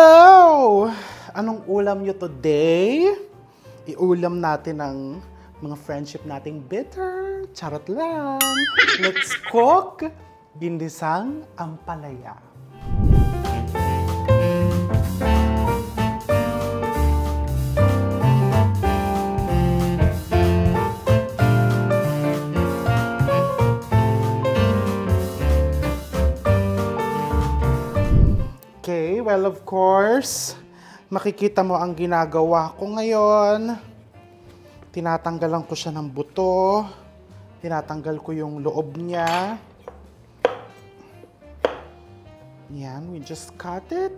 Hello! Anong ulam nyo today? Iulam natin ang mga friendship nating bitter. Charot lang. Let's cook ginisang ampalaya. Okay, well of course, makikita mo ang ginagawa ko ngayon. Tinatanggalan ko siya ng buto. Tinatanggal ko yung loob niya. Yan, we just cut it.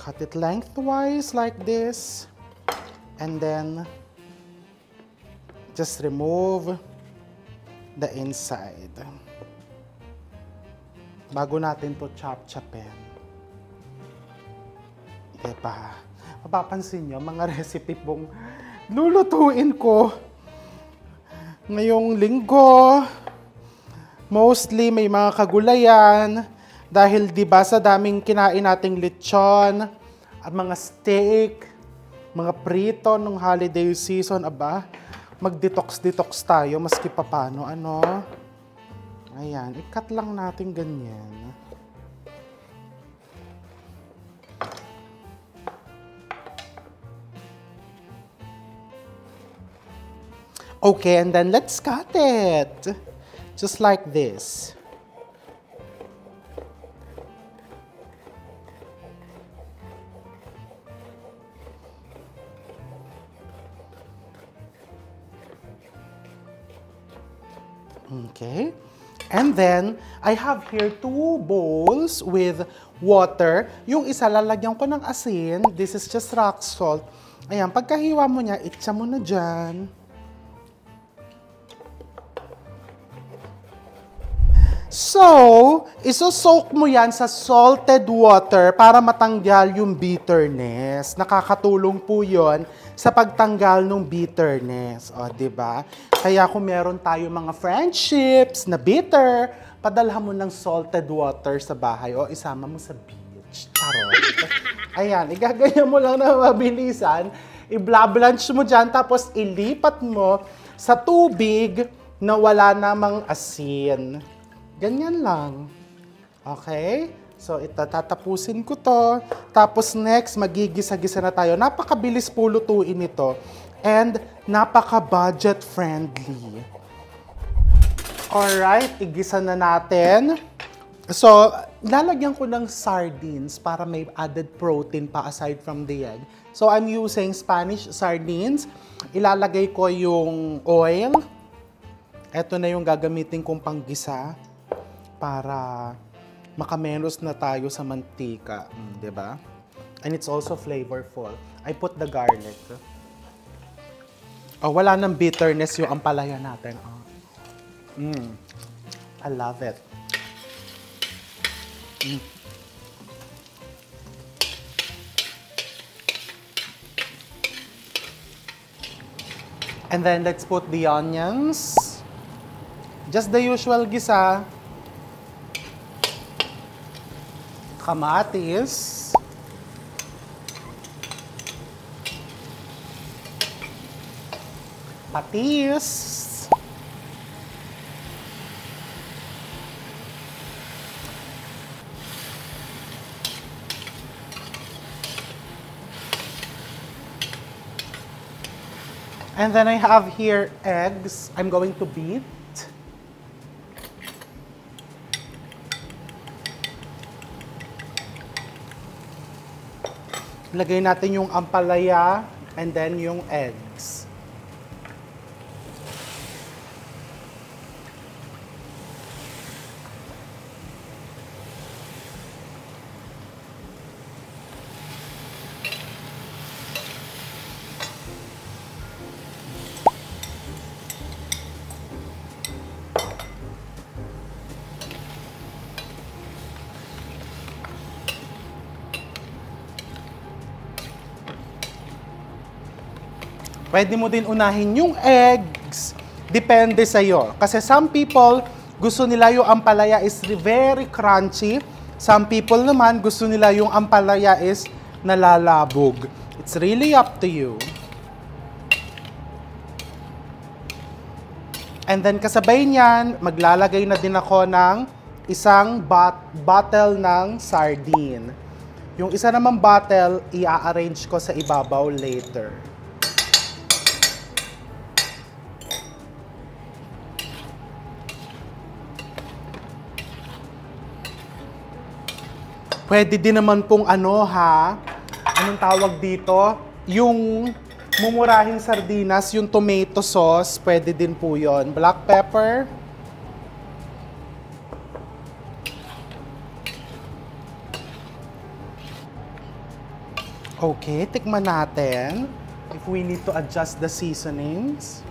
Cut it lengthwise like this. And then, just remove the inside. Bago natin to chop-chopin. Diba? Mapapansin nyo, mga recipe pong lulutuin ko ngayong linggo. Mostly may mga kagulayan. Dahil diba sa daming kinain nating lechon at mga steak, mga prito nung holiday season, aba, mag-detox-detox tayo maski papano, ano? Ayan, i-cut lang natin ganyan. Okay, and then let's cut it. Just like this. Okay. And then, I have here 2 bowls with water. Yung isa, lalagyan ko ng asin. This is just rock salt. Ayan, pagkahiwa mo niya, itcha mo na dyan. So, iso-soak mo yan sa salted water para matanggal yung bitterness. Nakakatulong po yon sa pagtanggal ng bitterness. O, diba? Kaya kung meron tayo mga friendships na bitter, padalhan mo ng salted water sa bahay o isama mo sa beach. Charot. Ayan, igaganyan mo lang na mabilisan. I-blanch mo dyan, tapos ilipat mo sa tubig na wala namang asin. Ganyan lang. Okay? So, tatapusin ko to. Tapos next, magigisa-gisa na tayo. Napakabilis po lutuin ito. And napaka-budget friendly. Alright, igisa na natin. So, lalagyan ko ng sardines para may added protein pa aside from the egg. So, I'm using Spanish sardines. Ilalagay ko yung oil. Ito na yung gagamitin kong panggisa para makamenos na tayo sa mantika, diba? And it's also flavorful. I put the garlic. Oh, wala nang bitterness yung ampalaya natin. Oh. I love it. And then let's put the onions. Just the usual gisa. Kamatis. Patis. And then I have here eggs. I'm going to beat. Lagay natin yung ampalaya and then yung eggs. Pwede mo din unahin yung eggs. Depende sa'yo. Kasi some people, gusto nila yung ampalaya is very crunchy. Some people naman, gusto nila yung ampalaya is nalalabog. It's really up to you. And then kasabay niyan, maglalagay na din ako ng isang bottle ng sardine. Yung isa namang bottle, i-arrange ko sa ibabaw later. Pwede din naman pong anong tawag dito? Yung mumurahing sardinas, yung tomato sauce, pwede din po yun. Black pepper. Okay, tikman natin if we need to adjust the seasonings.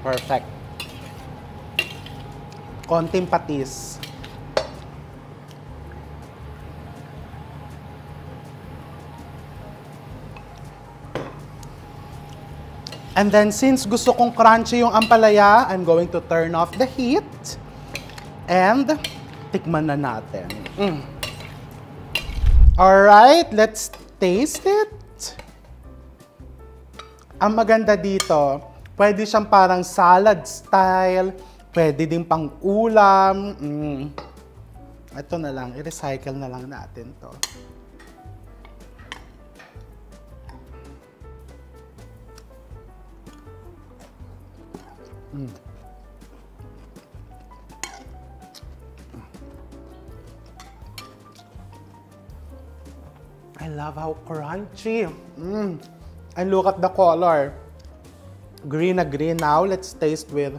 Perfect. Konting patis. And then, since gusto kong crunchy yung ampalaya, I'm going to turn off the heat. And, tikman na natin. Alright, let's taste it. Ang maganda dito, pwede siyang parang salad style, pwede din pang ulam. Ito na lang, i-recycle na lang natin to. I love how crunchy. And look at the color. Green na green. Now, let's taste with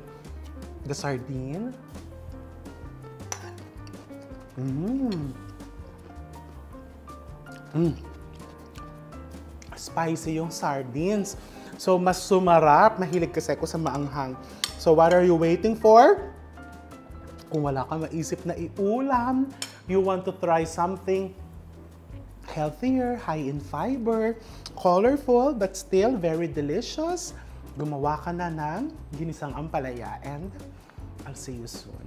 the sardine. Spicy yung sardines. So, mas sumarap. Mahilig kasi ako sa maanghang. So, what are you waiting for? Kung wala ka maisip na iulam, you want to try something healthier, high in fiber, colorful, but still very delicious, gumawa ka na ng ginisang ampalaya. And I'll see you soon.